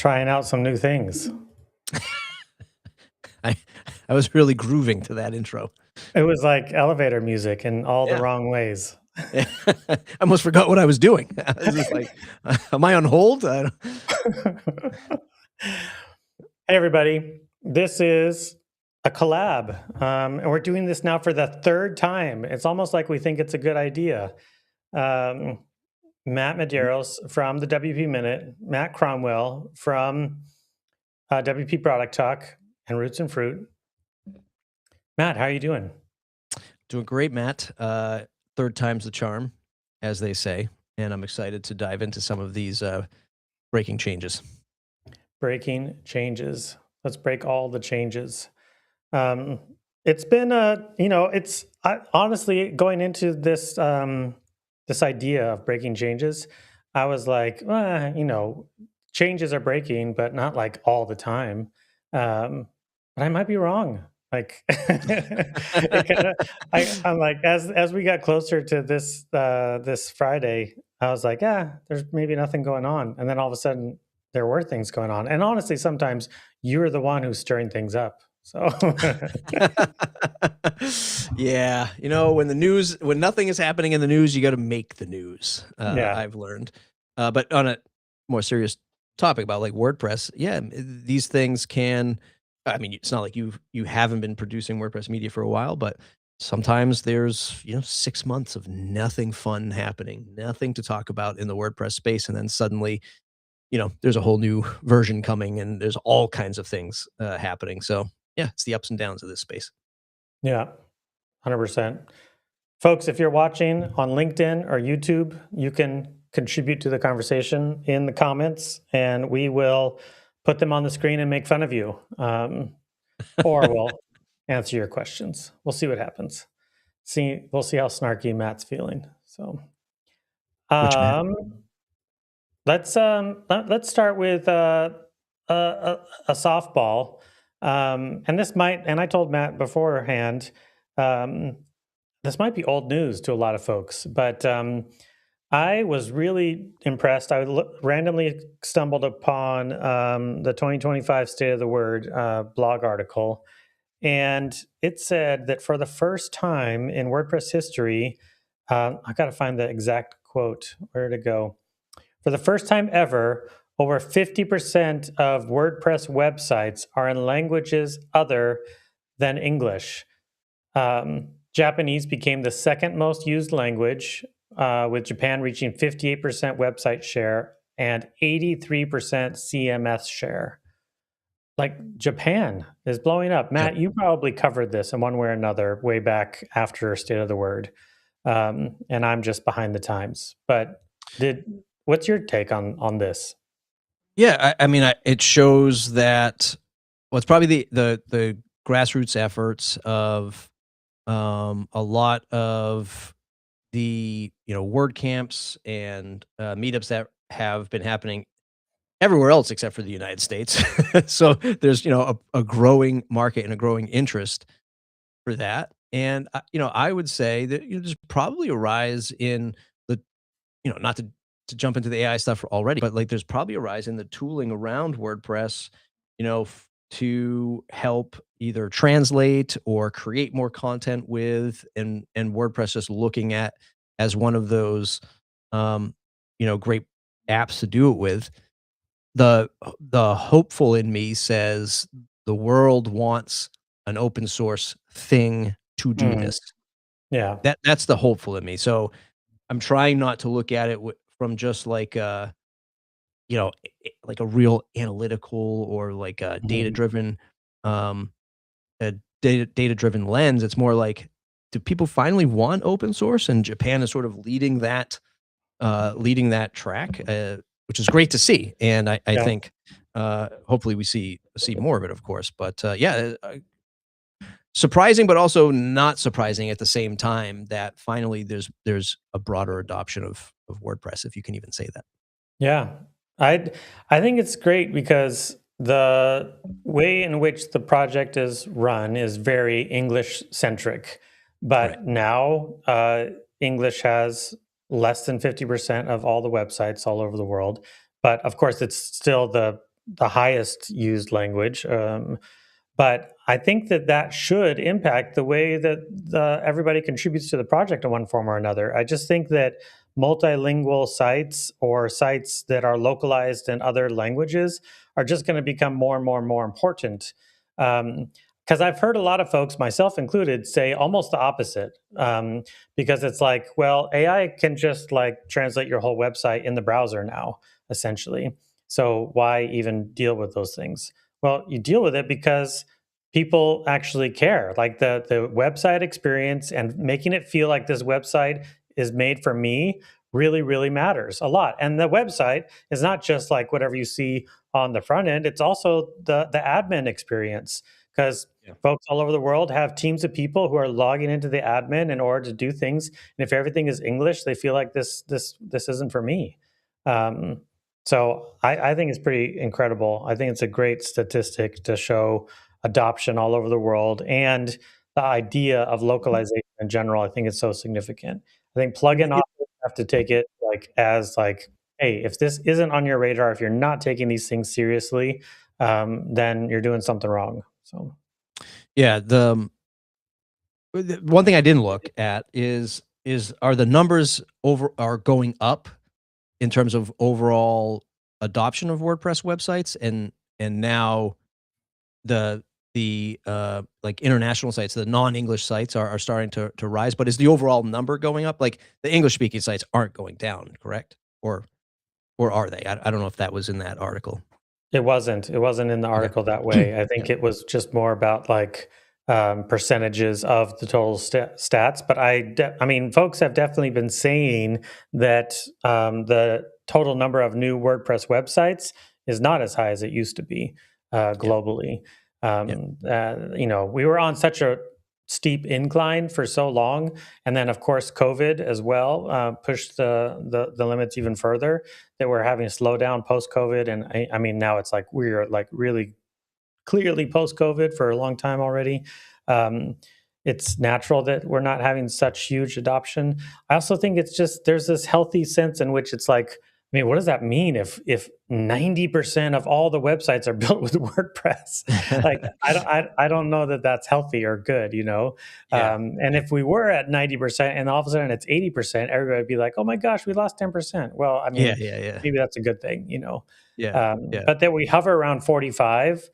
trying out some new things. I I was really grooving to that intro. It was like elevator music in all the Yeah. wrong ways. I almost forgot what I was doing. I was just like, am I on hold? I don't Hey, everybody. This is a collab, and we're doing this now for the third time. It's almost like we think it's a good idea. Um, Matt Medeiros from the WP Minute, Matt Cromwell from WP Product Talk and Roots and Fruit. Matt, how are you doing? Doing great, Matt. Third time's the charm, as they say, and I'm excited to dive into some of these breaking changes. Breaking changes. Let's break all the changes. It's been honestly going into this this idea of breaking changes. I was like, changes are breaking, but not like all the time. But I might be wrong. Like, I'm like, as we got closer to this Friday, I was like, yeah, there's maybe nothing going on, and then all of a sudden there were things going on. And honestly, sometimes you're the one who's stirring things up. So Yeah, when nothing is happening in the news, you got to make the news. yeah, I've learned. But on a more serious topic about like WordPress, yeah, these things can. I mean, it's not like you haven't been producing WordPress media for a while, but sometimes there's 6 months of nothing fun happening, nothing to talk about in the WordPress space, and then suddenly there's a whole new version coming and there's all kinds of things happening. So yeah, it's the ups and downs of this space. yeah, 100%. Folks, if you're watching on LinkedIn or YouTube, you can contribute to the conversation in the comments, and we will put them on the screen and make fun of you, or we'll answer your questions. We'll see what happens. We'll see how snarky Matt's feeling. So, Which Matt? um, let's start with a softball, and I told Matt beforehand, um, this might be old news to a lot of folks, but I was really impressed. Randomly stumbled upon the 2025 State of the Word blog article, and it said that for the first time in WordPress history, I got to find the exact quote. Where to go? For the first time ever, over 50% of WordPress websites are in languages other than English. Japanese became the second most used language, with Japan reaching 58% website share and 83% CMS share. Like, Japan is blowing up. Yep. Matt, you probably covered this in one way or another way back after State of the Word. And I'm just behind the times. But what's your take on this? Yeah, I mean, it shows that it's probably the grassroots efforts of a lot of the word camps and meetups that have been happening everywhere else except for the United States. So there's a growing market and a growing interest for that. And I would say that there's probably a rise in the not to jump into the AI stuff already, but like there's probably a rise in the tooling around WordPress, to help either translate or create more content with, and WordPress just looking at as one of those great apps to do it with. The hopeful in me says the world wants an open source thing to do Mm, this. yeah. That's the hopeful in me. So I'm trying not to look at it from just like like a real analytical or like a Mhm. um, data driven lens. It's more like, do people finally want open source? And Japan is sort of leading that track, which is great to see. And I Yeah. think hopefully we see more of it, of course. But yeah, surprising, but also not surprising at the same time that finally there's a broader adoption of WordPress, if you can even say that. Yeah. I I think it's great because the way in which the project is run is very English centric. Right. But now English has less than 50% of all the websites all over the world. But of course, it's still the the highest used language. But I think that that should impact the way that everybody contributes to the project in one form or another. I just think that multilingual sites or sites that are localized in other languages are just going to become more and more and more important. Because I've heard a lot of folks, myself included, say almost the opposite. Because it's like, well, AI can just like translate your whole website in the browser now, essentially. So why even deal with those things? Well, you deal with it because people actually care. Like the website experience and making it feel like this website is made for me really, really matters a lot. And the website is not just like whatever you see on the front end, it's also the admin experience. Because Yeah. folks all over the world have teams of people who are logging into the admin in order to do things. And if everything is English, they feel like this isn't for me. Um, so I think it's pretty incredible. I think it's a great statistic to show adoption all over the world and the idea of localization in general. I think it's so significant. I think plugin Y- authors have to take it like as like, hey, if this isn't on your radar, if you're not taking these things seriously, then you're doing something wrong. So Yeah, the one thing I didn't look at is are the numbers over are going up in terms of overall adoption of WordPress websites, and now the like international sites, the non-English sites are starting to rise, but is the overall number going up? Like the English speaking sites aren't going down, correct? Or are they? I don't know if that was in that article. it wasn't in the Okay. article that way. I Yeah. think it was just more about like percentages of the total stats. But I mean, folks have definitely been saying that the total number of new WordPress websites is not as high as it used to be Yeah. globally. Yeah. We were on such a steep incline for so long, and then of course COVID as well pushed the limits even further. That we're having a slowdown post COVID, and I mean now it's like we are like really clearly post COVID for a long time already. Um, it's natural that we're not having such huge adoption. I also think it's just there's this healthy sense in which it's like, I mean, what does that mean if 90% of all the websites are built with WordPress? Like, I don't know that that's healthy or good, you know. Yeah. And Yeah. if we were at 90% and all of a sudden it's 80%, everybody would be like, oh my gosh, we lost 10%. Well, I Yeah. mean, Yeah. Yeah. maybe that's a good thing, you know. Yeah. Yeah. But that we hover around 45,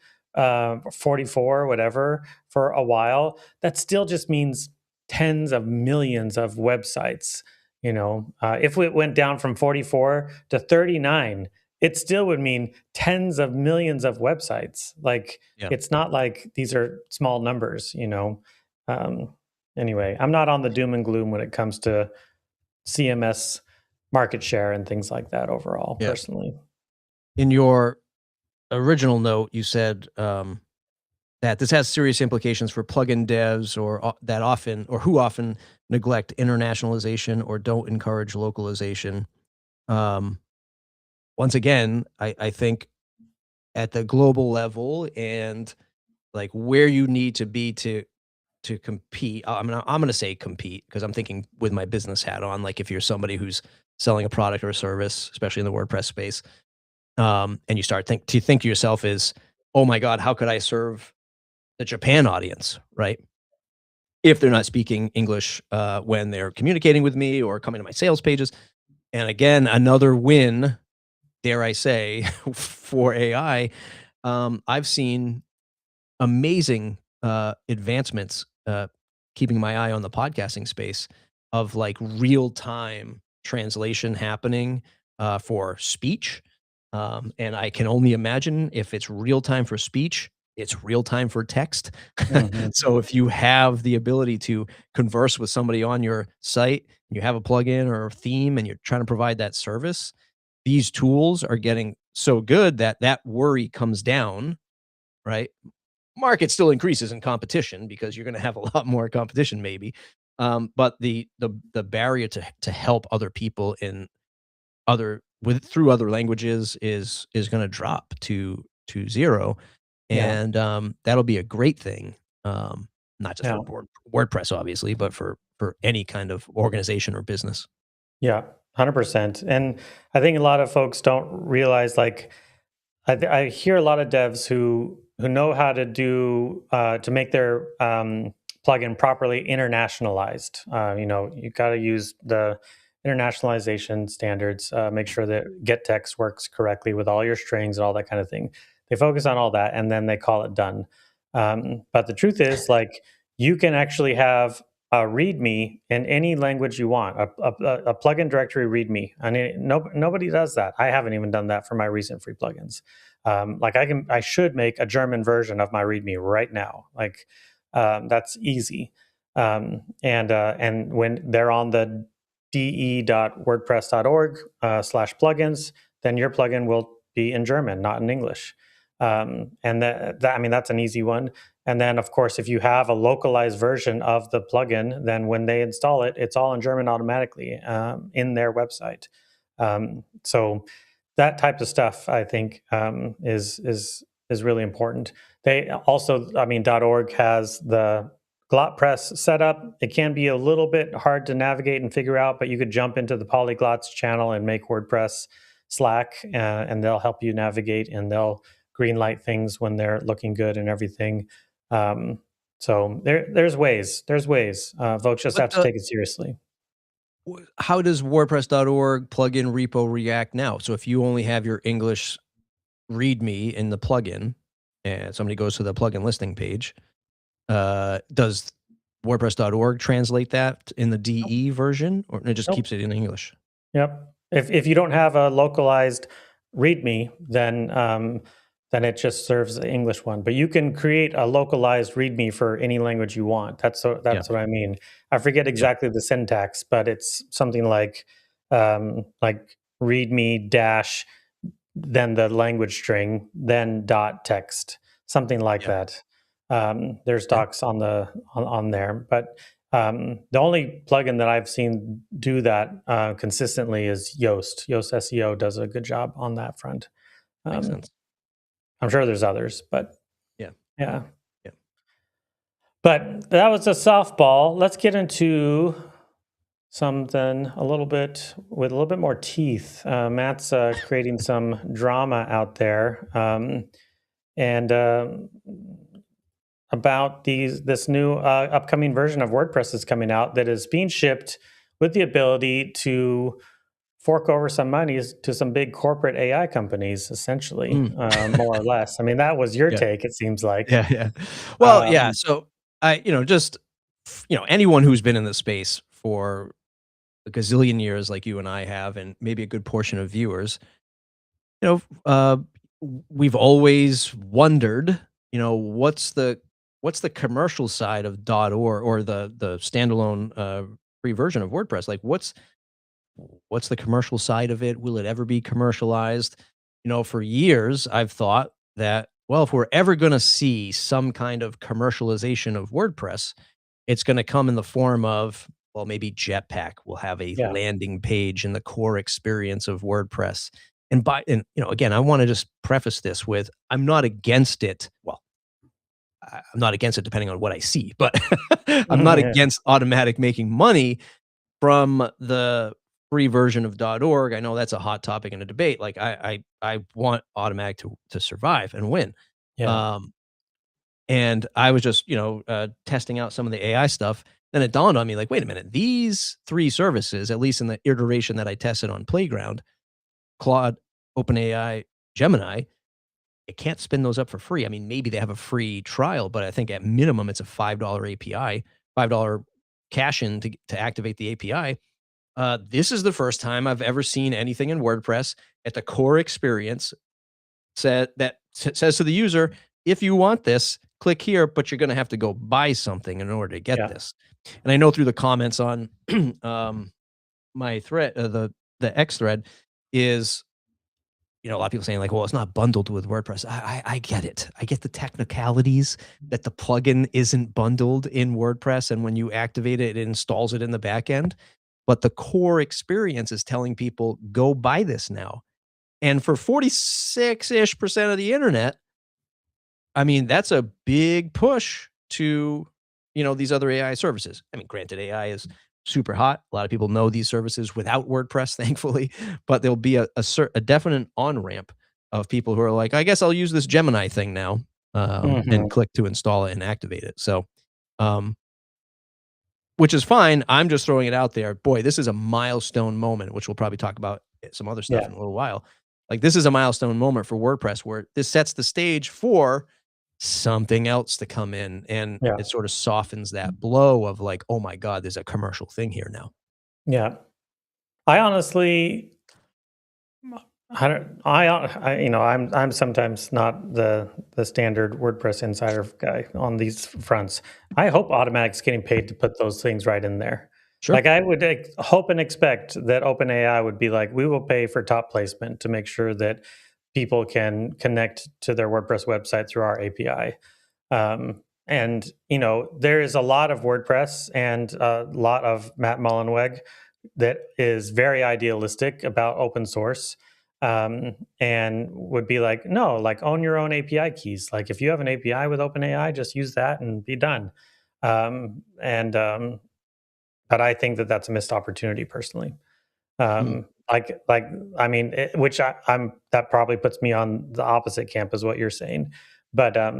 44, whatever, for a while, that still just means tens of millions of websites. You know, if it went down from 44 to 39, it still would mean tens of millions of websites. Like, Yeah. it's not like these are small numbers, you know. Um, anyway, I'm not on the doom and gloom when it comes to CMS market share and things like that overall, Yeah. personally. In your original note, you said that this has serious implications for plugin devs that often or who often neglect internationalization or don't encourage localization. Um, Once again, I think at the global level and like where you need to be to compete. I'm gonna say compete because I'm thinking with my business hat on. Like if you're somebody who's selling a product or a service, especially in the WordPress space, and you start think to yourself is, oh my god, how could I serve the Japan audience, right? If they're not speaking English when they're communicating with me or coming to my sales pages. And again, another win, dare I say, for AI. I've seen amazing advancements, keeping my eye on the podcasting space of like real time translation happening for speech. And I can only imagine if it's real time for speech, it's real time for text. Mhm. So if you have the ability to converse with somebody on your site, you have a plugin or a theme, and you're trying to provide that service, these tools are getting so good that that worry comes down, right? Market still increases in competition because you're going to have a lot more competition maybe, but the barrier to help other people in other with through other languages is going to drop to zero, Yeah, and that'll be a great thing, not just yeah. for WordPress obviously, but for any kind of organization or business. Yeah, 100%. And I think a lot of folks don't realize like I hear a lot of devs who know how to do to make their plugin properly internationalized. You got to use the internationalization standards. Make sure that get text works correctly with all your strings and all that kind of thing. They focus on all that and then they call it done. But the truth is, like, you can actually have a README in any language you want, a plugin directory README. I mean, nobody does that. I haven't even done that for my recent free plugins. Like, I should make a German version of my README right now. Like, that's easy. And when they're on the de.wordpress.org slash plugins, then your plugin will be in German, not in English. And I mean, that's an easy one. And then, of course, if you have a localized version of the plugin, then when they install it, it's all in German automatically in their website. So that type of stuff, I think, is really important. They also, I mean, .org has the GlotPress setup. It can be a little bit hard to navigate and figure out, but you could jump into the Polyglots channel and make WordPress Slack, and they'll help you navigate, and they'll green light things when they're looking good and everything. So there's ways. There's ways. Folks just What have to take it seriously. how does WordPress.org plugin repo react now? So if you only have your English README in the plugin, and somebody goes to the plugin listing page, does WordPress.org translate that in the Nope. DE version, or it just Nope. keeps it in English? Yep. If you don't have a localized README, then it just serves the English one. But you can create a localized README for any language you want. Yeah, That's what I mean. I forget yeah, exactly the syntax, but it's something like README dash then the language string then dot text, something like yeah. that. There's Okay, docs on there, but the only plugin that I've seen do that consistently is Yoast. Yoast SEO does a good job on that front. makes Um, sense. I'm sure there's others, but Yeah, yeah. yeah. But that was a softball. Let's get into something with a little bit more teeth. Matt's creating some drama out there, and about this new upcoming version of WordPress that's coming out that is being shipped with the ability to fork over some monies to some big corporate AI companies, essentially, Mm. more or less. I mean, that was your Yeah, take, it seems like. yeah, yeah. Well, yeah. Um, So just anyone who's been in the space for a gazillion years, like you and I have, and maybe a good portion of viewers, you know, we've always wondered, what's the commercial side of .org or the standalone free version of WordPress? Like, what's the commercial side of it? Will it ever be commercialized? For years, I've thought that, well, if we're ever going to see some kind of commercialization of WordPress, it's going to come in the form of, well, maybe Jetpack will have a yeah. landing page in the core experience of WordPress. And again, I want to just preface this with, I'm not against it. Well, I'm not against it depending on what I see, but I'm not Yeah. against automatic making money from the free version of .org. I know that's a hot topic in a debate. Like, I want Automatic to survive and win. Yeah. Um, and I was just, testing out some of the AI stuff. Then it dawned on me, like, wait a minute, these 3 services, at least in the iteration that I tested on Playground, Claude, OpenAI, Gemini, it can't spin those up for free. I mean, maybe they have a free trial, but I think at minimum it's a $5 API, $5 cash in to activate the API. This is the first time I've ever seen anything in WordPress at the core experience says to the user, if you want this, click here, but you're going to have to go buy something in order to get Yeah. this. And I know through the comments on my thread, the X thread, is a lot of people saying, like, well, it's not bundled with WordPress. I get it. I get the technicalities that the plugin isn't bundled in WordPress, and when you activate it, it installs it in the back end. But the core experience is telling people, go buy this now. And for 46-ish% of the internet, I mean, that's a big push to, these other AI services. I mean, granted, AI is super hot. A lot of people know these services without WordPress, thankfully, but there'll be a definite on ramp. of people who are like, I guess I'll use this Gemini thing now, and Hmm. click to install it and activate it. So, um, which is fine. I'm just throwing it out there. Boy, this is a milestone moment, which we'll probably talk about some other stuff Yeah. in a little while. Like, this is a milestone moment for WordPress where this sets the stage for something else to come in, and Yeah. it sort of softens that blow of like, "Oh my god, there's a commercial thing here now." Yeah. I honestly, I don't. I'm sometimes not the standard WordPress insider guy on these fronts. I hope Automatic's getting paid to put those things right in there. Sure. Like I would hope and expect that OpenAI would be like, we will pay for top placement to make sure that people can connect to their WordPress website through our API. And there is a lot of WordPress and a lot of Matt Mullenweg that is very idealistic about open source, and would be like, no, like own your own API keys. Like if you have an API with OpenAI, just use that and be done. And But I think that that's a missed opportunity personally. Mm, Like I mean, which I'm that probably puts me on the opposite camp as what you're saying, but I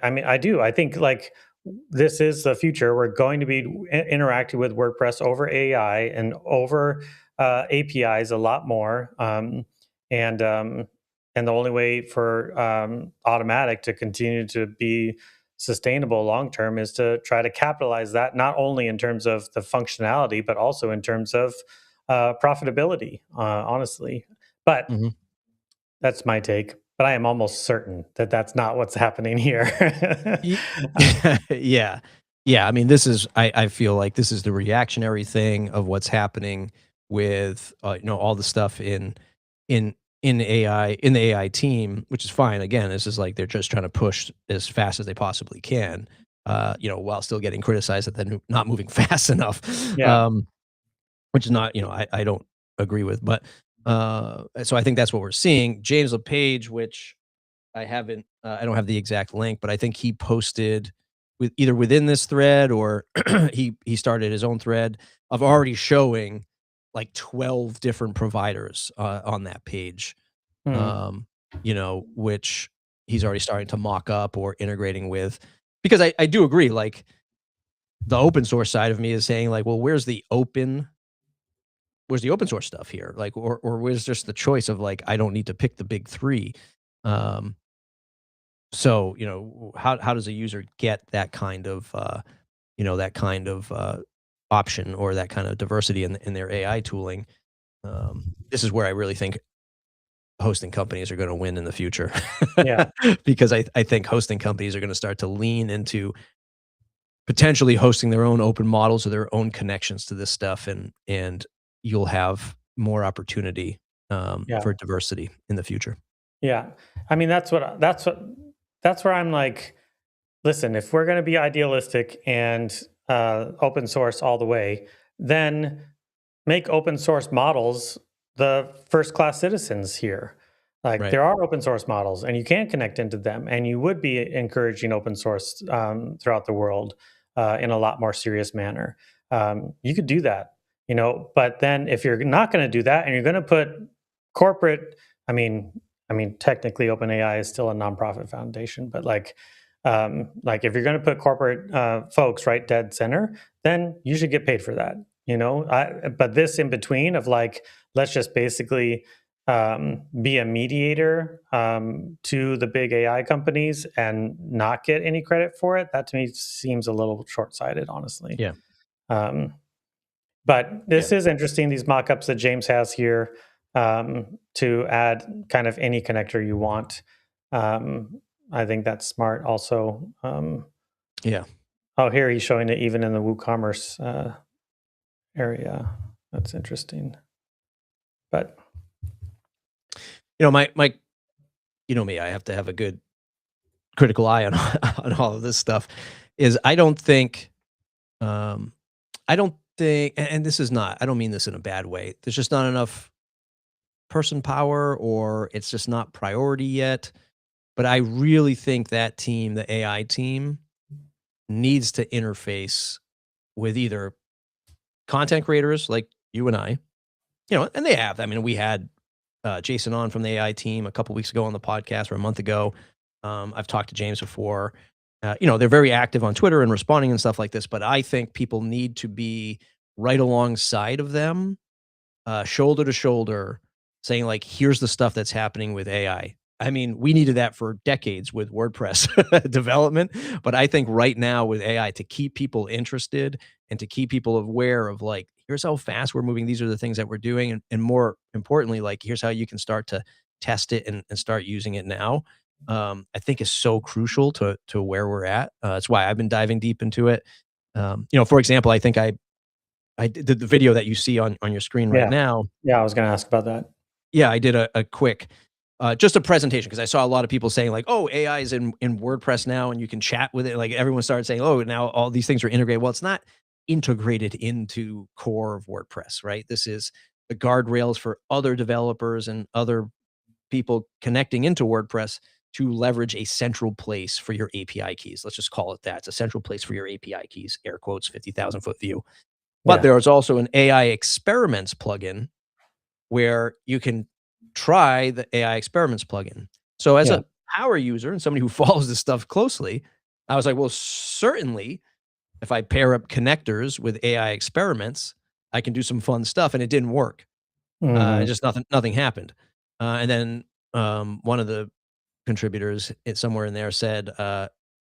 mean I do I think like this is the future. We're going to be interacting with WordPress over AI and over APIs a lot more, and um, and the only way for Automatic to continue to be sustainable long term is to try to capitalize that not only in terms of the functionality but also in terms of profitability, honestly. But mhm. that's my take. But I am almost certain that that's not what's happening here. Ye Yeah. Yeah, I mean, this is I feel like this is the reactionary thing of what's happening with, all the stuff in in the AI team, which is fine. Again, this is like they're just trying to push as fast as they possibly can, while still getting criticized that they're not moving fast enough, Yeah, um, which is not, I don't agree with, but, so I think that's what we're seeing. James LePage, which I don't have the exact link, but I think he posted with either within this thread or he started his own thread of already showing like 12 different providers, on that page, hmm, um, which he's already starting to mock up or integrating with. Because I do agree, like, the open source side of me is saying like, "Well, where's the open source stuff here?" Like, or where's just the choice of like, I don't need to pick the big 3. Um So, how does a user get that kind of, option or that kind of diversity in their AI tooling? This is where I really think hosting companies are gonna win in the future. yeah, Because I think hosting companies are gonna start to lean into potentially hosting their own open models or their own connections to this stuff, and you'll have more opportunity, yeah, for diversity in the future. yeah. I mean, that's where I'm like, listen, if we're going to be idealistic and open source all the way, then make open source models the first class citizens here. Like Right. there are open source models, and you can connect into them, and you would be encouraging open source throughout the world in a lot more serious manner. You could do that, But then if you're not going to do that, and you're going to put corporate, I mean, technically, OpenAI is still a nonprofit foundation, but like if you're going to put corporate folks right dead center, then you should get paid for that. But this in between of like, let's just basically be a mediator to the big AI companies and not get any credit for it. That to me seems a little short sighted, honestly. Yeah. Um, but Yeah. this is interesting, these mock-ups that James has here, to add kind of any connector you want. I think that's smart also. Yeah. Oh, here he's showing it even in the WooCommerce area. That's interesting. But My me, I have to have a good critical eye on on all of this stuff. Is um, I don't think, and this is not, I don't mean this in a bad way. There's just not enough person power, or it's just not priority yet. But I really think that team, the AI team, needs to interface with either content creators like you and I, and they have. I mean, we had Jason on from the AI team a couple weeks ago on the podcast or a month ago. I've talked to James before. They're very active on Twitter and responding and stuff like this, but I think people need to be right alongside of them, shoulder to shoulder, saying like, "Here's the stuff that's happening with AI." I mean, we needed that for decades with WordPress development, but I think right now with AI to keep people interested and to keep people aware of like, here's how fast we're moving. These are the things that we're doing, and more importantly, like here's how you can start to test it and start using it now. I think is so crucial to where we're at. That's why I've been diving deep into it. For example, I think I did the video that you see on your screen right Yeah. now. Yeah, I was gonna ask about that. Yeah, I did a quick, just a presentation because I saw a lot of people saying like, "Oh, AI is in WordPress now, and you can chat with it." Like everyone started saying, "Oh, now all these things are integrated." Well, it's not integrated into core of WordPress, right? This is the guardrails for other developers and other people connecting into WordPress to leverage a central place for your API keys. Let's just call it that. It's a central place for your API keys, air quotes, 50,000-foot view. But Yeah. there is also an AI experiments plugin where you can try the AI experiments plugin. So as Yeah. a power user and somebody who follows this stuff closely, I was like, well, certainly if I pair up connectors with AI experiments, I can do some fun stuff. And it didn't work. Mhm. Just nothing happened. And then one of the contributors somewhere in there said,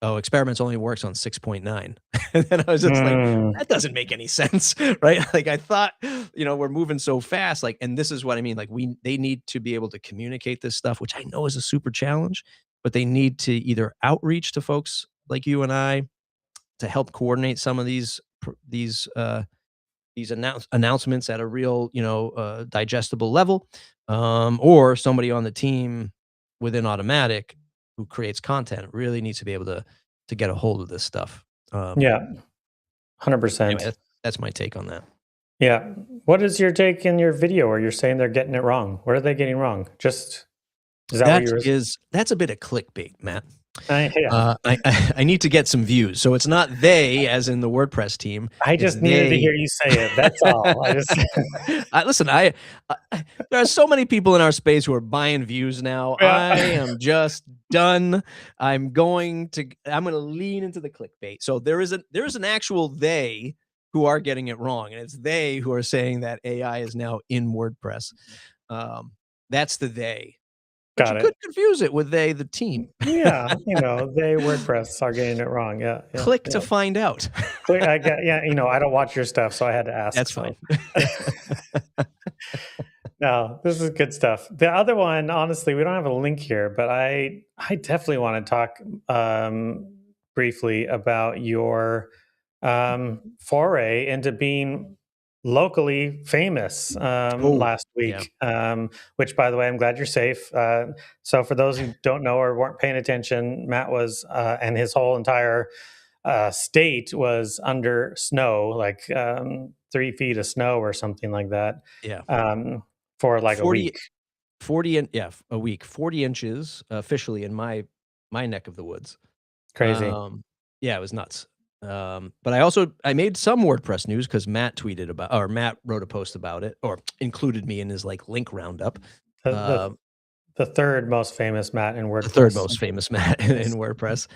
"Oh, experiments only works on 6.9." And then I was just like, Mm. "That doesn't make any sense," right? Like I thought, we're moving so fast, like, and this is what I mean. Like they need to be able to communicate this stuff, which I know is a super challenge, but they need to either outreach to folks like you and I to help coordinate some of these announcements at a real, digestible level, or somebody on the team within Automatic who creates content really needs to be able to get a hold of this stuff. Yeah, Anyway, 100%. that's my take on that. Yeah. What is your take in your video where you're saying they're getting it wrong? What are they getting wrong? Just is that what you were That's a bit of clickbait, Matt. yeah. I need to get some views, so it's not they as in the WordPress team. I It's just needed to they. hear you say it. That's all. I just Listen, there are so many people in our space who are buying views now. yeah. I am just done. I'm going to lean into the clickbait. So there is an actual they who are getting it wrong, and it's they who are saying that AI is now in WordPress. Um, that's the they, but you Got could it. confuse it with they, the team. Yeah, they WordPress are getting it wrong. Yeah, yeah, Click to yeah. find out. Clear I get yeah, I don't watch your stuff, so I had to ask, That's fine. so no, this is good stuff. The other one, honestly, we don't have a link here, but I definitely want to talk briefly about your foray into being locally famous Oh, last yeah. week. Which, by the way, I'm glad you're safe. So, for those who don't know or weren't paying attention, Matt was and his whole entire state was under snow, like 3 feet of snow or something like that. Yeah. Um, for like a 40 week. 40 and yeah, a week, 40 inches officially in my neck of the woods. Crazy. Um, yeah, it was nuts. But I made some WordPress news because Matt wrote a post about it or included me in his like link roundup. The, Uh, the the third most famous Matt in the third WordPress. most famous Matt in Yes. WordPress.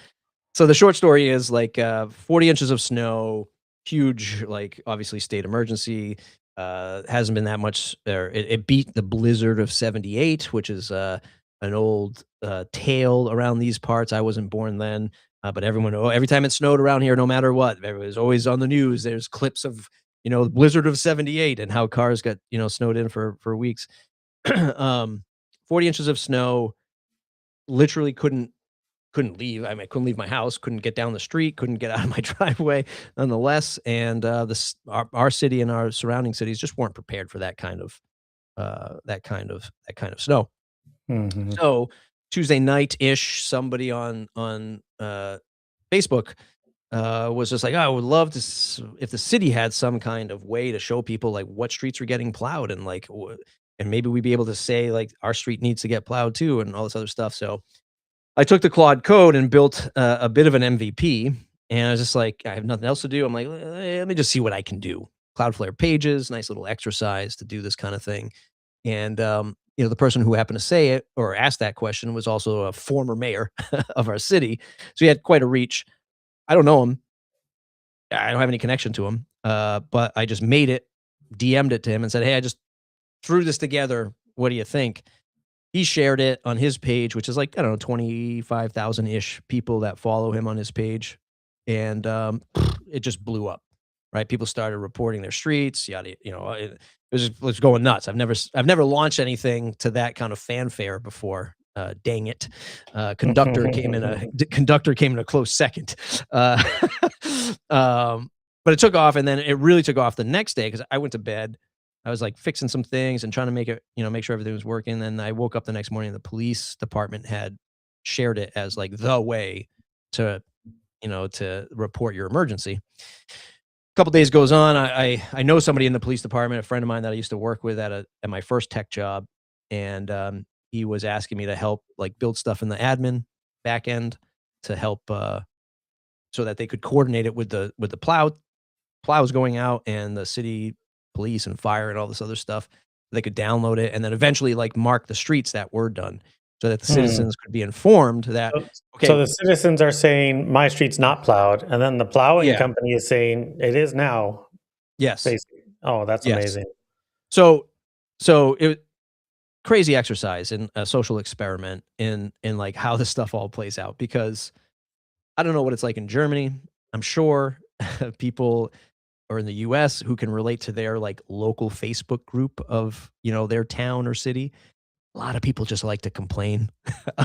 So the short story is like 40 inches of snow, huge, like obviously state emergency. Hasn't been that much, or it beat the blizzard of '78, which is an old tale around these parts. I wasn't born then, but every time it snowed around here, no matter what, it was always on the news. There's clips of the blizzard of '78 and how cars got snowed in for weeks. um, 40 inches of snow, literally couldn't leave. I mean, I couldn't leave my house, couldn't get down the street, couldn't get out of my driveway nonetheless. And our city and our surrounding cities just weren't prepared for that kind of snow. Mhm. So Tuesday night ish, somebody on Facebook was just like, "Oh, I would love if the city had some kind of way to show people like what streets are getting plowed and like, and maybe we'd be able to say like our street needs to get plowed too and all this other stuff." So I took the Claude code and built a bit of an MVP, and I was just like, I have nothing else to do. I'm like, let me just see what I can do. Cloudflare pages, nice little exercise to do this kind of thing. And the person who happened to say it or ask that question was also a former mayor of our city, so he had quite a reach. I don't know him. I don't have any connection to him, but I just made it, DM'd it to him and said, "Hey, I just threw this together. What do you think?" He shared it on his page, which is like, I don't know, 25,000-ish people that follow him on his page, and, it just blew up, right? People started reporting their streets, yada it was going nuts. I've never launched anything to that kind of fanfare before, dang it. Conductor came in a close second. Uh, but it took off, and then it really took off the next day because I went to bed. I was, like, fixing some things and trying to make sure everything was working, then I woke up the next morning, and the police department had shared it as, like, the way to, to report your emergency. A couple days goes on, I know somebody in the police department, a friend of mine that I used to work with at my first tech job, and, he was asking me to help, like, build stuff in the admin back end to help, so that they could coordinate it with the plows going out and the city police and fire and all this other stuff. They could download it and then eventually, like, mark the streets that were done so that the Hmm. citizens could be informed that, So okay, so the citizens are saying, "My street's not plowed," and then the plowing yeah, company is saying, "It is now," yes, basically. Oh, that's yes. amazing. So it crazy exercise in a social experiment in, like, how this stuff all plays out because I don't know what it's like in Germany. I'm sure people or in the US who can relate to their, like, local Facebook group of, their town or city. A lot of people just like to complain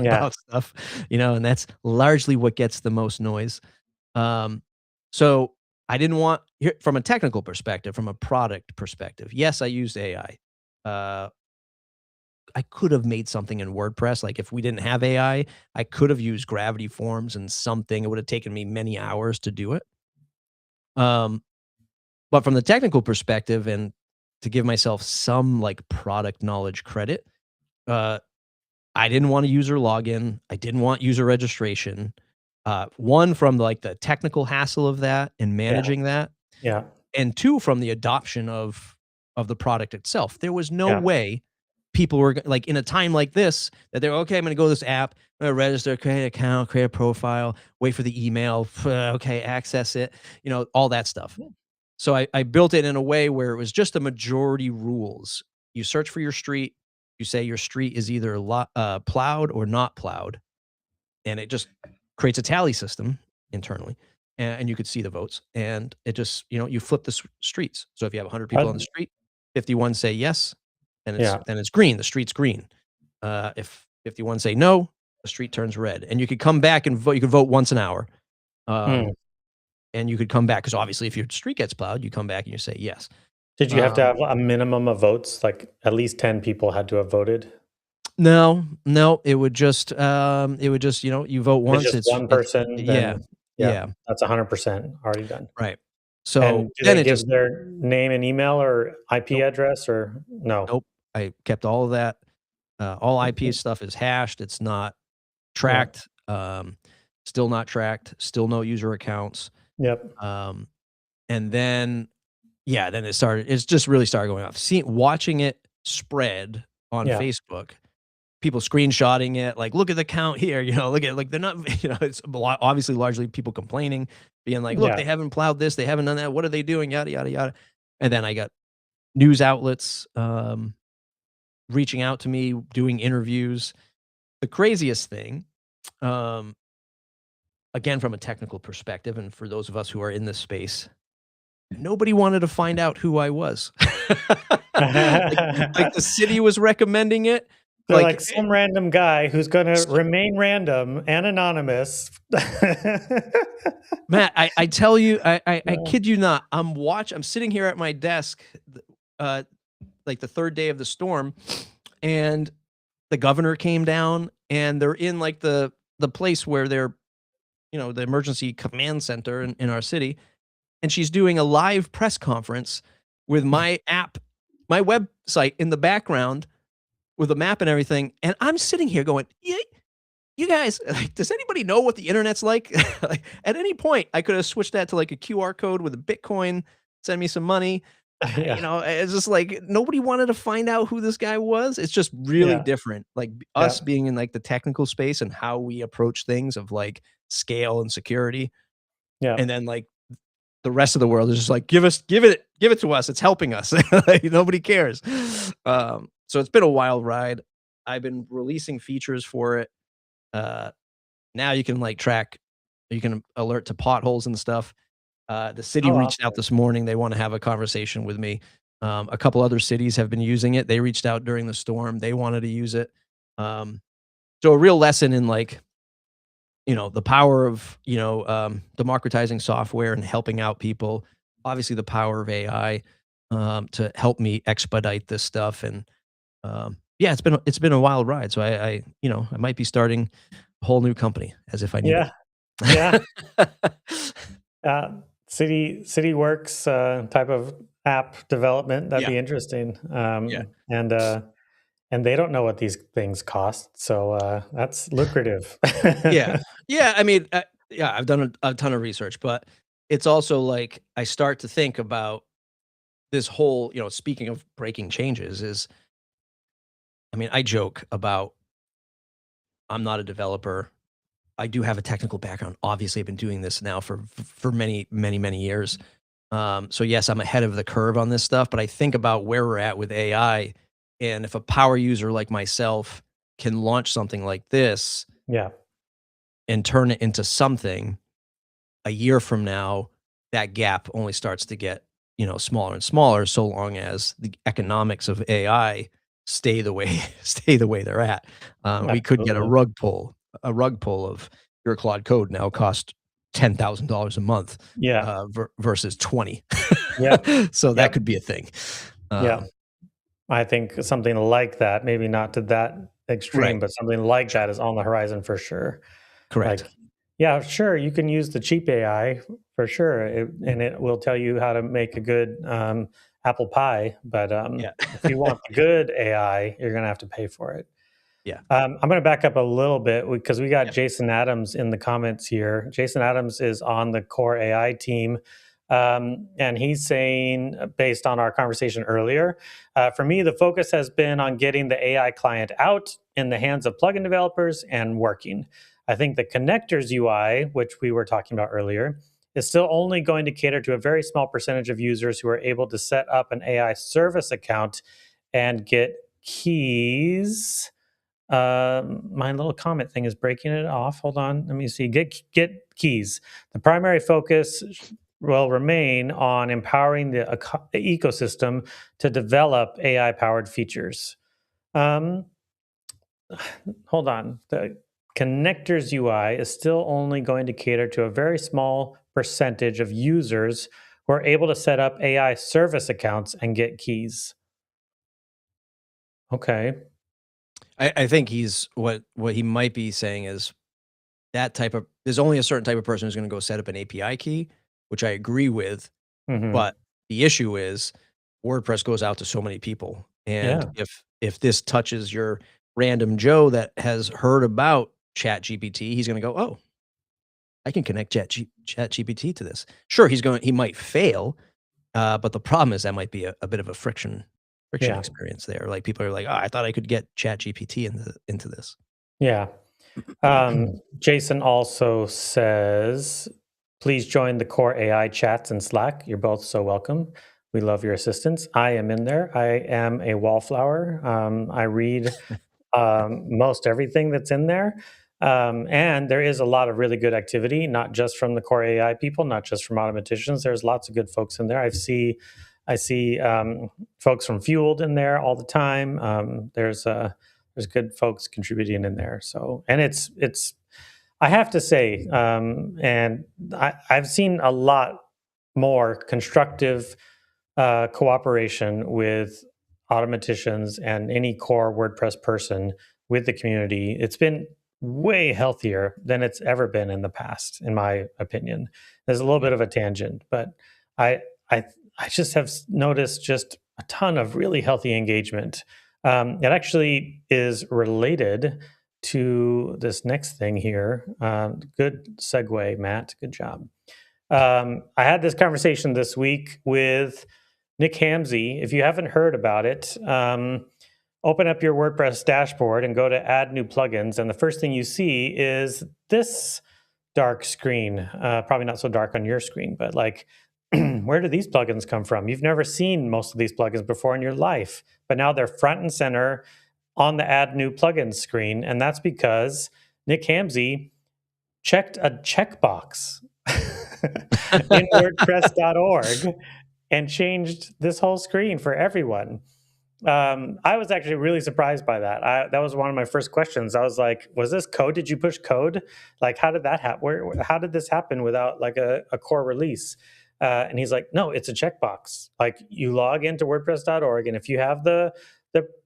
Yeah, about stuff, and that's largely what gets the most noise. Um, so I didn't want from a technical perspective, from a product perspective, yes, I used AI. I could have made something in WordPress. Like if we didn't have I could have used Gravity Forms and something. It would have taken me many hours to do it. Um, but from the technical perspective and to give myself some like product knowledge credit, uh, I didn't want a user login. I didn't want user registration. One from like the technical hassle of that and yeah, managing that, yeah, and two from the adoption of the product itself. There was no yeah. way people were like in a time like this that they're okay. I'm going to go to this app, I'm going to register, create an account, create a profile, wait for the email, okay, access it, all that stuff. So I built it in a way where it was just a majority rules. You search for your street. You say your street is either plowed or not plowed, and it just creates a tally system internally, and you could see the votes, and it just you flip the streets. So if you have 100 people on the I street, 51 say yes, then it's yeah. then it's green. The street's green. If 51 say no, the street turns red, and you could come back and vote. You could vote once an hour, Mm. um, and you could come back because obviously, if your street gets plowed, you come back and you say yes. Did you have to Um, have a minimum of votes? Like, at least 10 people had to have voted? no, no, it would just you vote If it's once. just one It's person, yeah, then yeah, yeah, that's 100% already done. right. So And do then they it just give their name and email or IP nope. address or no? Nope. I kept all of that. All IP stuff is hashed. It's not Yeah. tracked. Still not tracked. Still no user accounts. Yep. Um, and then, yeah, then it's just really started going off. Watching it spread on Yeah. Facebook, people screenshotting it, like, look at the count here, look at like they're not, it's obviously largely people complaining, being like, look, Yeah. they haven't plowed this, they haven't done that. What are they doing? Yada, yada, yada. And then I got news outlets, reaching out to me, doing interviews. The craziest thing, um, again, from a technical perspective, and for those of us who are in this space, nobody wanted to find out who I was. Like the city was recommending it. They're Like, like some random guy who's gonna remain random and anonymous. Matt, I tell you, I Yeah. kid you not. I'm sitting here at my desk, uh, like the third day of the storm, and the governor came down, and they're in like the place where they're the emergency command center in our city, and she's doing a live press conference with my website in the background with a map and everything, and I'm sitting here going, "Yeah, you guys, like, does anybody know what the internet's like?" Like, at any point, I could have switched that to like a QR code with a Bitcoin, send me some money. Yeah. you know, it's just like nobody wanted to find out who this guy was. It's just really Yeah. different. Like us Yeah. being in like the technical space and how we approach things of like scale and security. Yeah. And then like the rest of the world is just like, give it to us. It's helping us. Like, nobody cares. So it's been a wild ride. I've been releasing features for it. Uh, Now you can like track, you can alert to potholes and stuff. The city Oh, reached out awesome. this morning. They want to have a conversation with me. A couple other cities have been using it. They reached out during the storm. They wanted to use it. Um, so a real lesson in like, the power of, democratizing software and helping out people. Obviously, the power of AI to help me expedite this stuff. And yeah, it's been a wild ride. So I might be starting a whole new company as if I needed Yeah. Yeah. it. Uh, city works type of app development. That'd Yeah, be interesting. yeah. And they don't know what these things cost, so that's lucrative. Yeah. Yeah, I mean, yeah, I've done a ton of research, but it's also like I start to think about this whole, speaking of breaking changes is, I mean, I joke about I'm not a developer. I do have a technical background. Obviously, I've been doing this now for many, many, many years. So yes, I'm ahead of the curve on this stuff, but I think about where we're at with AI, and if a power user like myself can launch something like this Yeah, and turn it into something a year from now, that gap only starts to get, smaller and smaller so long as the economics of AI stay the way stay the way they're at. We could get absolutely. a rug pull of your Claude code now cost $10,000 a month, Yeah, versus 20. yep, So that yep, could be a thing. yeah. Um, I think something like that, maybe not to that extreme, right. but something like Sure. that is on the horizon for sure. Correct. Like, yeah, sure, you can use the cheap AI for sure, and it will tell you how to make a good apple pie. But Yeah. if you want the good AI, you're going to have to pay for it. Yeah. I'm going to back up a little bit because we got Yep. Jason Adams in the comments here. Jason Adams is on the core AI team. And he's saying, based on our conversation earlier, for me, the focus has been on getting the AI client out in the hands of plugin developers and working. I think the connectors UI, which we were talking about earlier, is still only going to cater to a very small percentage of users who are able to set up an AI service account and get keys. My little comment thing is breaking it off. Hold on. Let me see. Get keys. The primary focus will remain on empowering the ecosystem to develop AI powered features. Um, Hold on. The connectors UI is still only going to cater to a very small percentage of users who are able to set up AI service accounts and get keys. Okay. I think he's what he might be saying is that type of there's only a certain type of person who's gonna go set up an API key, which I agree with, Hmm. but the issue is WordPress goes out to so many people, and Yeah. if this touches your random Joe that has heard about ChatGPT, he's gonna go, "Oh, I can connect ChatGPT to this." Sure, he might fail, but the problem is that might be a bit of a friction Yeah. experience there, like, people are like, "Oh, I thought I could get ChatGPT into this." Yeah. Jason also says, please join the core AI chats in Slack. You're both so welcome. We love your assistance. I am in there. I am a wallflower. I read most everything that's in there. And there is a lot of really good activity, not just from the core AI people, not just from automaticians. There's lots of good folks in there. I see folks from Fueled in there all the time. There's good folks contributing in there. So, and it's I have to say, and I've seen a lot more constructive cooperation automaticians and any core WordPress person with the community. It's been way healthier than it's ever been in the past, in my opinion. There's a little Yeah, bit of a tangent, but I I I just have noticed just a ton of really healthy engagement. It actually is related to this next thing here. Good segue, Matt. Good job. I had this conversation this week with Nick Hamsey. If you haven't heard about it, open up your WordPress dashboard and go to add new plugins. And the first thing you see is this dark screen. Probably not so dark on your screen, but like, where do these plugins come from? You've never seen most of these plugins before in your life, but now they're front and center on the add new plugins screen. And that's because Nick Hamsey checked a checkbox in WordPress.org and changed this whole screen for everyone. I was actually really surprised by that. That was one of my first questions. I was like, "Was this code? Did you push code? Like, how did that happen? How did this happen without like a core release?" And he's like, "No, it's a checkbox. Like, you log into WordPress.org, and if you have the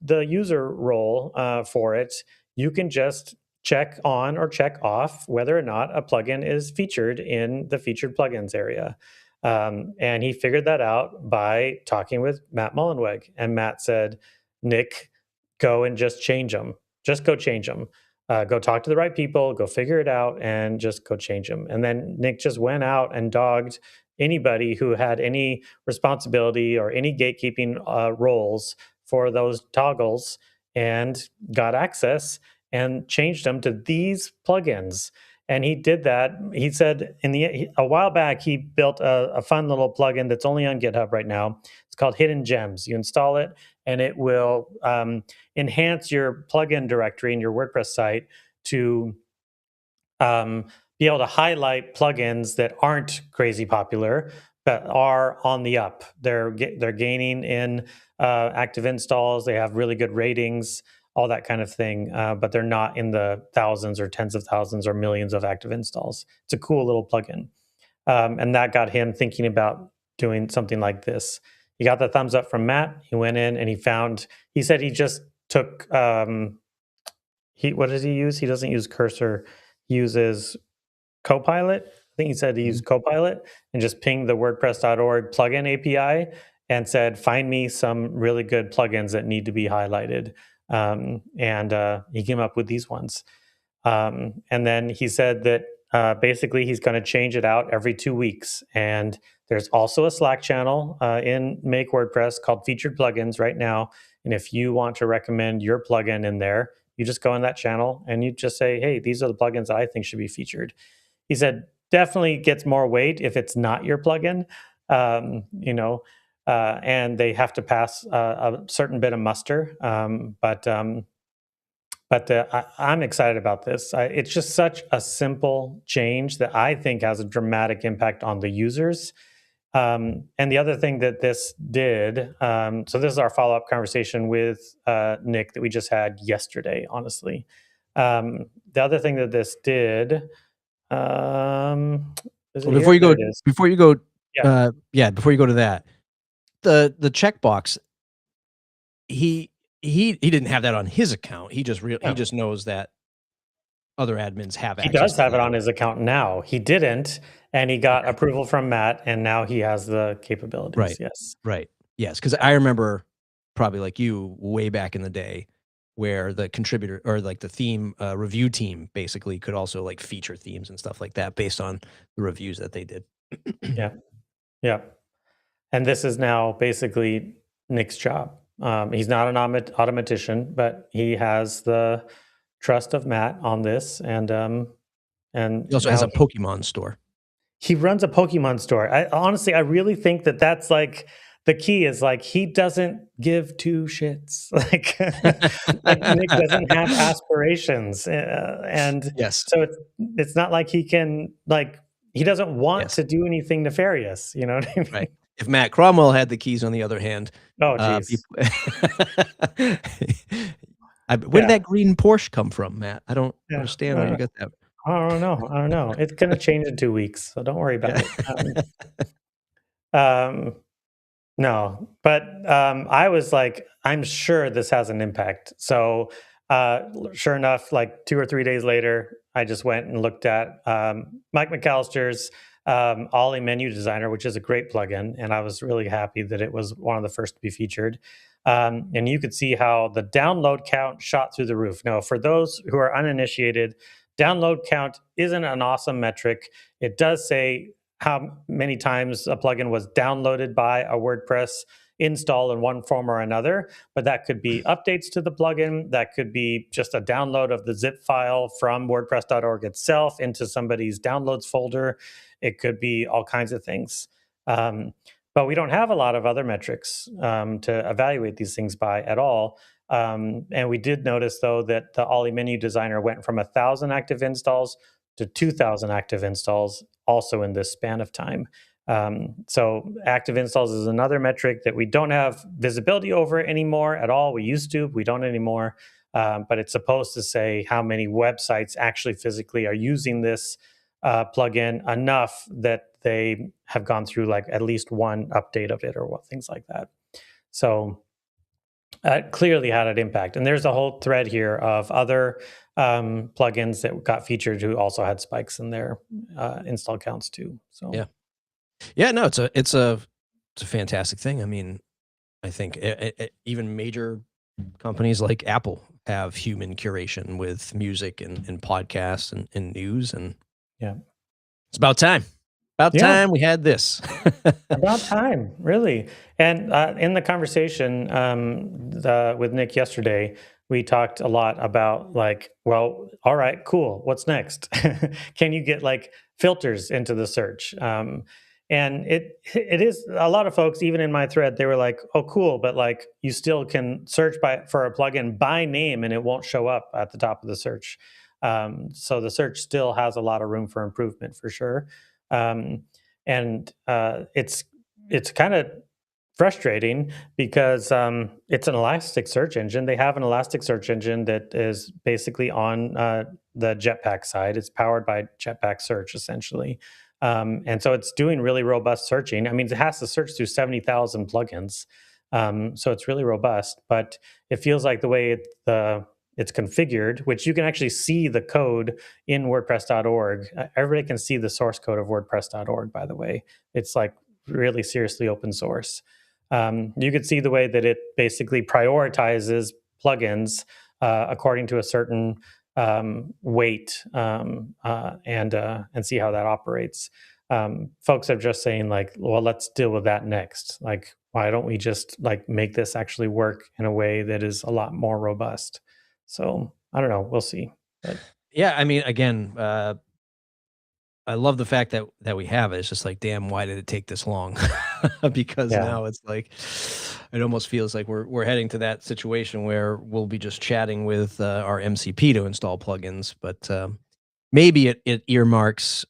user role for it, you can just check on or check off whether or not a plugin is featured in the featured plugins area." And he figured that out by talking with Matt Mullenweg. And Matt said, "Nick, go and just change them. Just go change them. Go talk to the right people, go figure it out, and just go change them." And then Nick just went out and dogged anybody who had any responsibility or any gatekeeping roles for those toggles and got access and changed them to these plugins. And he did that. He said a while back he built a fun little plugin that's only on GitHub right now. It's called Hidden Gems. You install it, and it will enhance your plugin directory in your WordPress site to be able to highlight plugins that aren't crazy popular but are on the up. They're gaining in active installs. They have really good ratings, all that kind of thing. But they're not in the thousands or tens of thousands or millions of active installs. It's a cool little plugin, and that got him thinking about doing something like this. He got the thumbs up from Matt. He went in and he found. He said he just took. What does he use? He doesn't use Cursor. He uses Copilot. I think he said he used Copilot and just pinged the WordPress.org plugin API and said, "Find me some really good plugins that need to be highlighted." And he came up with these ones. And then he said that basically he's going to change it out every 2 weeks. And there's also a Slack channel in Make WordPress called Featured Plugins right now. And if you want to recommend your plugin in there, you just go in that channel and you just say, "Hey, these are the plugins that I think should be featured." He said, definitely gets more weight if it's not your plugin, and they have to pass a certain bit of muster. I'm excited about this. It's just such a simple change that I think has a dramatic impact on the users. And the other thing that this did, so this is our follow up conversation with Nick that we just had yesterday, honestly. The other thing that this did, is it Well, here? There it is. before you go, Yeah. before you go to that, the checkbox, he didn't have that on his account. He just knows that other admins have He access does to have it that. on his account now. He didn't, and he got approval from Matt, and now he has the capabilities. Right. Yes. Right. Yes, because I remember probably like you way back in the day where the contributor or like the theme review team basically could also like feature themes and stuff like that based on the reviews that they did. Yeah. Yeah. And this is now basically Nick's job. He's not an automatician, but he has the trust of Matt on this, and He also has now a Pokemon store. he runs a Pokemon store. I really think that that's like the key is like he doesn't give two shits. Like Nick doesn't have aspirations, and Yes. so it's not like he can like he doesn't want Yes. to do anything nefarious. You know what I mean? Right. If Matt Cromwell had the keys, on the other hand, Oh, geez. people where did Yeah. that green Porsche come from, Matt? I don't Yeah. understand where you got that. I don't know. I don't know. It's going to change in 2 weeks, so don't worry about Yeah. it. Um, no, but I was like, I'm sure this has an impact. So, sure enough, like 2 or 3 days later, I just went and looked at Mike McAllister's Ollie Menu Designer, which is a great plugin, and I was really happy that it was one of the first to be featured. And you could see how the download count shot through the roof. Now, for those who are uninitiated, download count isn't an awesome metric. It does say how many times a plugin was downloaded by a WordPress install in one form or another, but that could be updates to the plugin, that could be just a download of the zip file from WordPress.org itself into somebody's downloads folder. It could be all kinds of things. But we don't have a lot of other metrics to evaluate these things by at all. And we did notice, though, that the Ollie Menu Designer went from 1,000 active installs to 2,000 active installs also in this span of time. So active installs is another metric that we don't have visibility over anymore at all. We used to, we don't anymore. But it's supposed to say how many websites actually physically are using this plugin enough that they have gone through like at least one update of it or what things like that. So clearly had an impact. And there's a whole thread here of other plugins that got featured who also had spikes in their install counts too. So yeah, no, it's a fantastic thing. I mean, I think even major companies like Apple have human curation with music and podcasts and news, and yeah, it's about time. About time we had this. About time, really. And in the conversation with Nick yesterday, we talked a lot about like, well, all right, cool. What's next? Can you get like filters into the search? And it is a lot of folks, even in my thread, they were like, oh, cool, but like you still can search for a plugin by name and it won't show up at the top of the search. So the search still has a lot of room for improvement for sure. And it's kind of frustrating because it's an elastic search engine. They have an elastic search engine that is basically on the Jetpack side. It's powered by Jetpack Search essentially, and so it's doing really robust searching. I mean, it has to search through 70,000 plugins, so it's really robust. But it feels like the way it's configured, which you can actually see the code in WordPress.org. Everybody can see the source code of WordPress.org, by the way. It's like really seriously open source. You could see the way that it basically prioritizes plugins according to a certain weight and see how that operates. Folks are just saying like, well, let's deal with that next. Like, why don't we just like make this actually work in a way that is a lot more robust? So I don't know. We'll see. But Yeah, I mean, again, I love the fact that we have it. It's just like, damn, why did it take this long? Because yeah, now it's like, it almost feels like we're heading to that situation where we'll be just chatting with our MCP to install plugins, but maybe it earmarks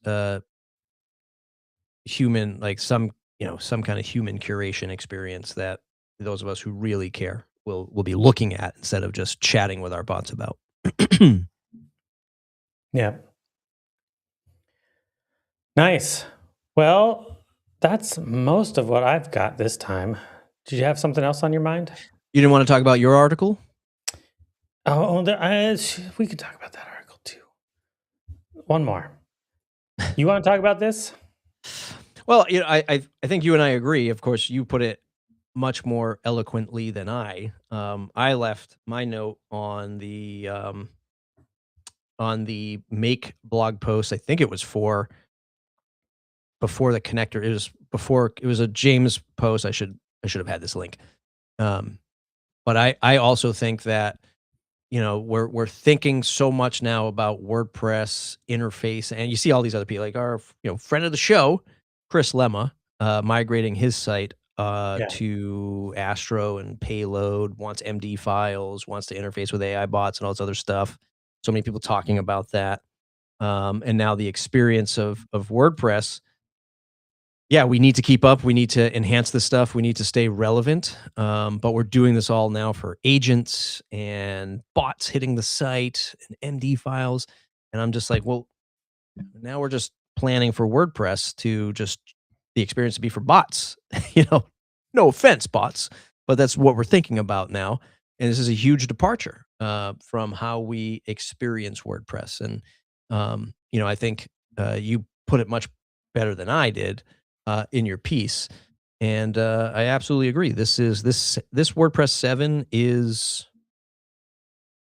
human, like some kind of human curation experience that those of us who really care will be looking at instead of just chatting with our bots about. yeah. Nice. Well, that's most of what I've got this time. Did you have something else on your mind? You didn't want to talk about your article? We could talk about that article too. One more. You want to talk about this? Well, I think you and I agree. Of course, you put it much more eloquently than I. I left my note on the make blog post. I think it was before the connector. It was a James post. I should have had this link. But I also think that we're thinking so much now about WordPress interface, and you see all these other people like our friend of the show, Chris Lemma, migrating his site Yeah. to Astro and Payload, wants MD files, wants to interface with AI bots and all this other stuff. So many people talking about that, and now the experience of WordPress. Yeah, we need to keep up. We need to enhance this stuff. We need to stay relevant. But we're doing this all now for agents and bots hitting the site and MD files. And I'm just like, well, now we're just planning for WordPress to just the experience to be for bots. No offense, bots, but that's what we're thinking about now. And this is a huge departure from how we experience WordPress. And I think you put it much better than I did in your piece, and I absolutely agree. This WordPress 7 is,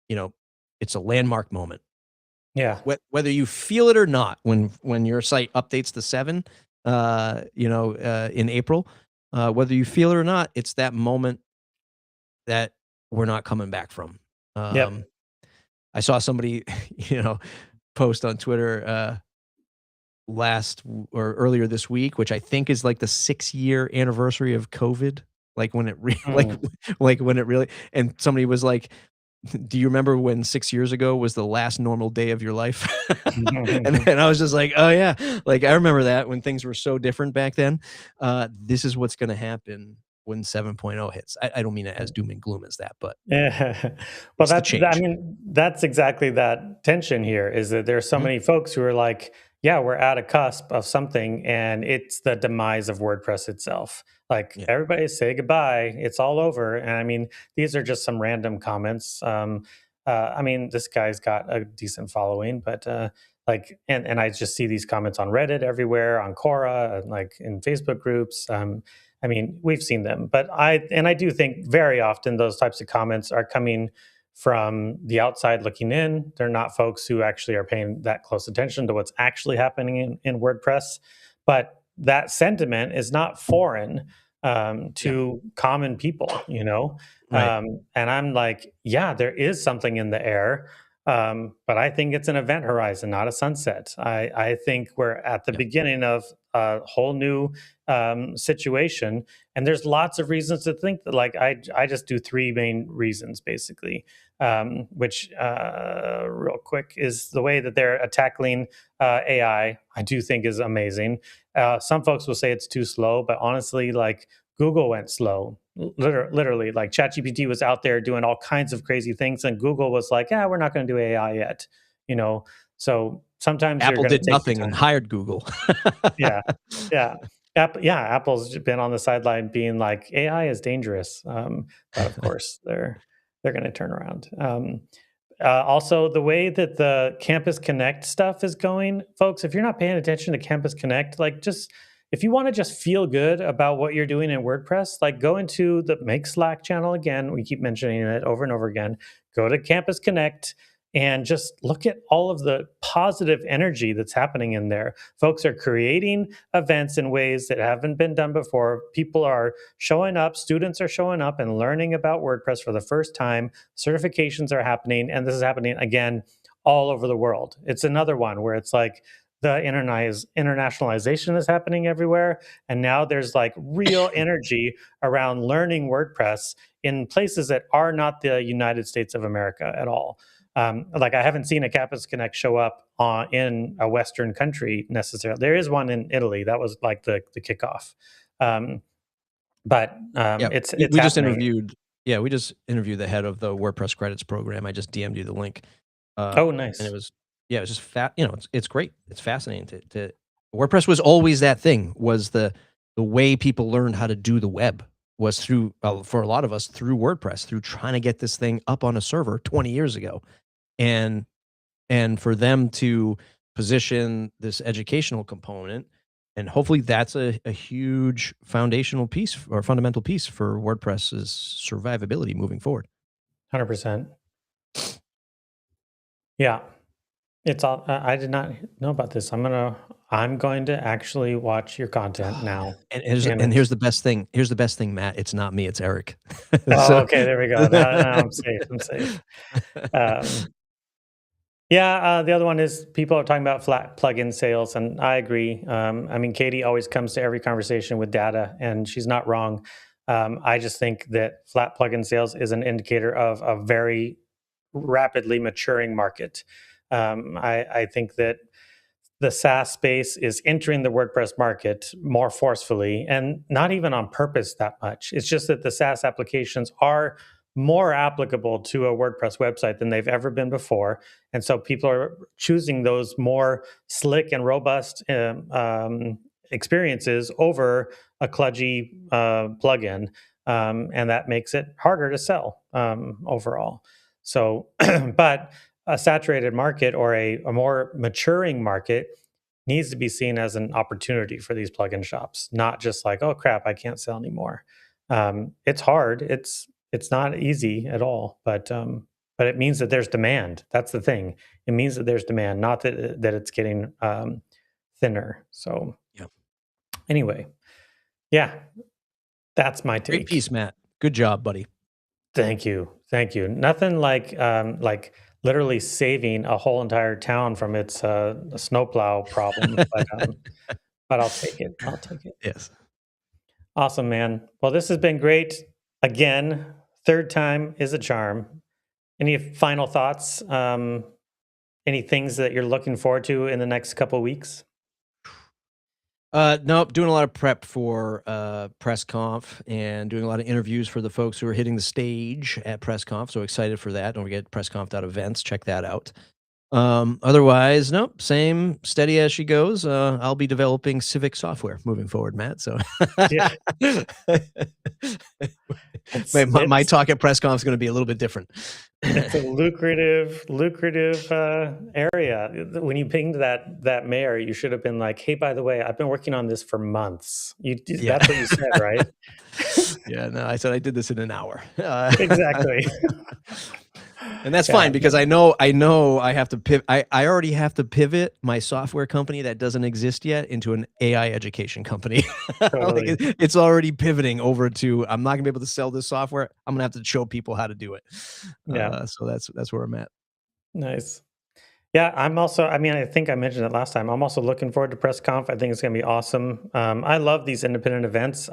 it's a landmark moment. Yeah. Whether you feel it or not, when your site updates to 7, in April, whether you feel it or not, it's that moment that we're not coming back from. Um, Yep. I saw somebody, post on Twitter or earlier this week, which I think is like the 6-year anniversary of COVID. Like when it Mm. like when it really, and somebody was like, "Do you remember when 6 years ago was the last normal day of your life?" And I was just like, "Oh yeah, like I remember that when things were so different back then." This is what's going to happen when 7.0 hits. I don't mean it as doom and gloom as that, but Yeah. Well, it's the I change. mean, that's exactly that tension here is that there's so Mhm. many folks who are like, yeah, we're at a cusp of something and it's the demise of WordPress itself. Like Yeah, everybody say goodbye, it's all over. And I mean, these are just some random comments. I mean, this guy's got a decent following, but like, and I just see these comments on Reddit everywhere, on Quora, and like in Facebook groups. I mean, we've seen them, but I do think very often those types of comments are coming from the outside looking in. They're not folks who actually are paying that close attention to what's actually happening in WordPress. But that sentiment is not foreign yeah, to common people, you know? right. And I'm like, yeah, there is something in the air. But I think it's an event horizon, not a sunset. I think we're at the Yeah, beginning of a whole new situation. And there's lots of reasons to think that. Like I just do three main reasons basically, which real quick is the way that they're tackling AI. I do think is amazing. Some folks will say it's too slow, but honestly, like Google went slow. Literally, like ChatGPT was out there doing all kinds of crazy things, and Google was like, "Yeah, we're not going to do AI yet," you know. So sometimes you're Apple going to did take your nothing and time. hired Google. Yeah, yeah, yeah. Apple's been on the sideline being like AI is dangerous, but of course they're going to turn around. Also, the way that the Campus Connect stuff is going, folks, if you're not paying attention to Campus Connect, like just if you want to just feel good about what you're doing in WordPress, like go into the Make Slack channel again. We keep mentioning it over and over again. Go to Campus Connect and just look at all of the positive energy that's happening in there. Folks are creating events in ways that haven't been done before. People are showing up, students are showing up and learning about WordPress for the first time. Certifications are happening, and this is happening again all over the world. It's another one where it's like the internationalization is happening everywhere, and now there's like real energy around learning WordPress in places that are not the United States of America at all. Like I haven't seen a Campus Connect show up in a Western country necessarily. There is one in Italy. That was like the kickoff, um, but Yeah, we it's we just happening. interviewed yeah, we just interviewed the head of the WordPress credits program. I just DM'd you the link, Oh, and it nice. was yeah, it was just it's great. It's fascinating to WordPress was always that thing, was the way people learned how to do the web was through, for a lot of us, through WordPress, through trying to get this thing up on a server 20 years ago, and for them to position this educational component, and hopefully that's a huge foundational piece or fundamental piece for WordPress's survivability moving forward. 100%. Yeah, it's all. I did not know about this. I'm going to actually watch your content now, and And it's. here's the best thing, Matt, it's not me, it's Eric. Oh, So okay, there we go. Now I'm safe. I'm safe. Um, Yeah, the other one is people are talking about flat plugin sales, and I agree. I mean, Katie always comes to every conversation with data, and she's not wrong. I just think that flat plugin sales is an indicator of a very rapidly maturing market. I think that the SaaS space is entering the WordPress market more forcefully and not even on purpose that much. It's just that the SaaS applications are more applicable to a WordPress website than they've ever been before. And so people are choosing those more slick and robust experiences over a kludgy plugin. And that makes it harder to sell overall. So, but a saturated market or a more maturing market needs to be seen as an opportunity for these plugin shops, not just like, oh crap, I can't sell anymore. It's hard. It's not easy at all, but it means that there's demand. That's the thing. It means that there's demand, not that it's getting thinner. So Yeah. anyway, yeah. That's my Great take. piece, Matt. Good job, buddy. Thank you. Thank you. Nothing like literally saving a whole entire town from its snowplow problem, but I'll take it. I'll take it. Yes. Awesome, man. Well, this has been great. Again, third time is a charm. Any final thoughts? Any things that you're looking forward to in the next couple of weeks? Nope, doing a lot of prep for press conf and doing a lot of interviews for the folks who are hitting the stage at press conf. So excited for that. Don't forget pressconf.events. Check that out. Otherwise, nope, same steady as she goes. I'll be developing civic software moving forward, Matt. So Yeah, my, it's my, my it's talk at press conf is going to be a little bit different. it's a lucrative area. When you pinged that mayor, you should have been like, "Hey, by the way, I've been working on this for months." Yeah. That's what you said, right? Yeah, no, I said I did this in an hour. Exactly. And that's Yeah, fine because I know I have to pivot. I already have to pivot my software company that doesn't exist yet into an AI education company. Like totally. it's already pivoting over to I'm not gonna be able to sell this software. I'm gonna have to show people how to do it. Yeah, So that's where I'm at. nice. Yeah, I'm also, I mean, I think I mentioned it last time. I'm also looking forward to press conf. I think it's going to be awesome. I love these independent events.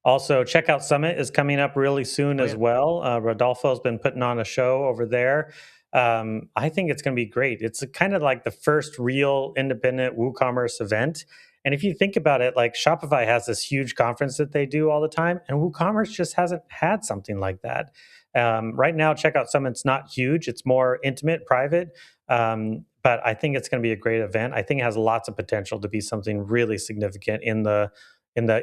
Also, Checkout Summit is coming up really soon Oh as yeah. well. Rodolfo's been putting on a show over there. I think it's going to be great. It's kind of like the first real independent WooCommerce event. And if you think about it, like Shopify has this huge conference that they do all the time, and WooCommerce just hasn't had something like that. Right now, Checkout Summit's not huge, it's more intimate, private. But I think it's going to be a great event. I think it has lots of potential to be something really significant in the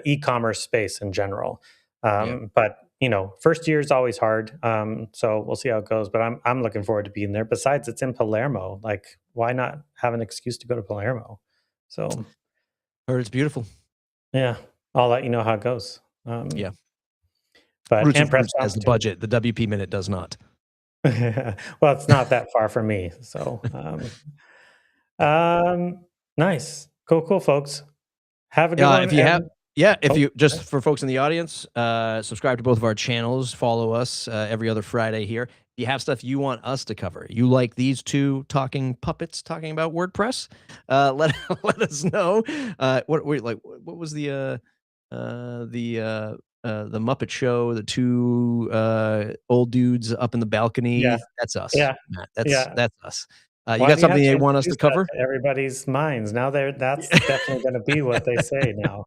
e-commerce space in general. Yeah. But first year is always hard. So we'll see how it goes. But I'm looking forward to being there. Besides, it's in Palermo. Like, why not have an excuse to go to Palermo? So Heard it's beautiful. yeah, I'll let you know how it goes. Yeah. But Roots and of press Roots has conf the too. budget. The WP Minute does not. Well, it's not that far from me. So um, nice, cool, folks. Have a good Yeah, one. if you have And yeah, if oh, you just for folks in the audience, subscribe to both of our channels, follow us every other Friday here. If you have stuff you want us to cover, you like these two talking puppets talking about WordPress, let let us know. What was the Muppet Show, the two old dudes up in the yeah, balcony? That's us, yeah, Matt. yeah. That's us. You Why got do you something have to you want us to introduce that cover? to everybody's minds? Now that's definitely going to be what they say now.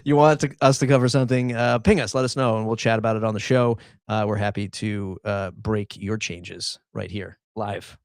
You want us to cover something, ping us, let us know, and we'll chat about it on the show. We're happy to break your changes right here live.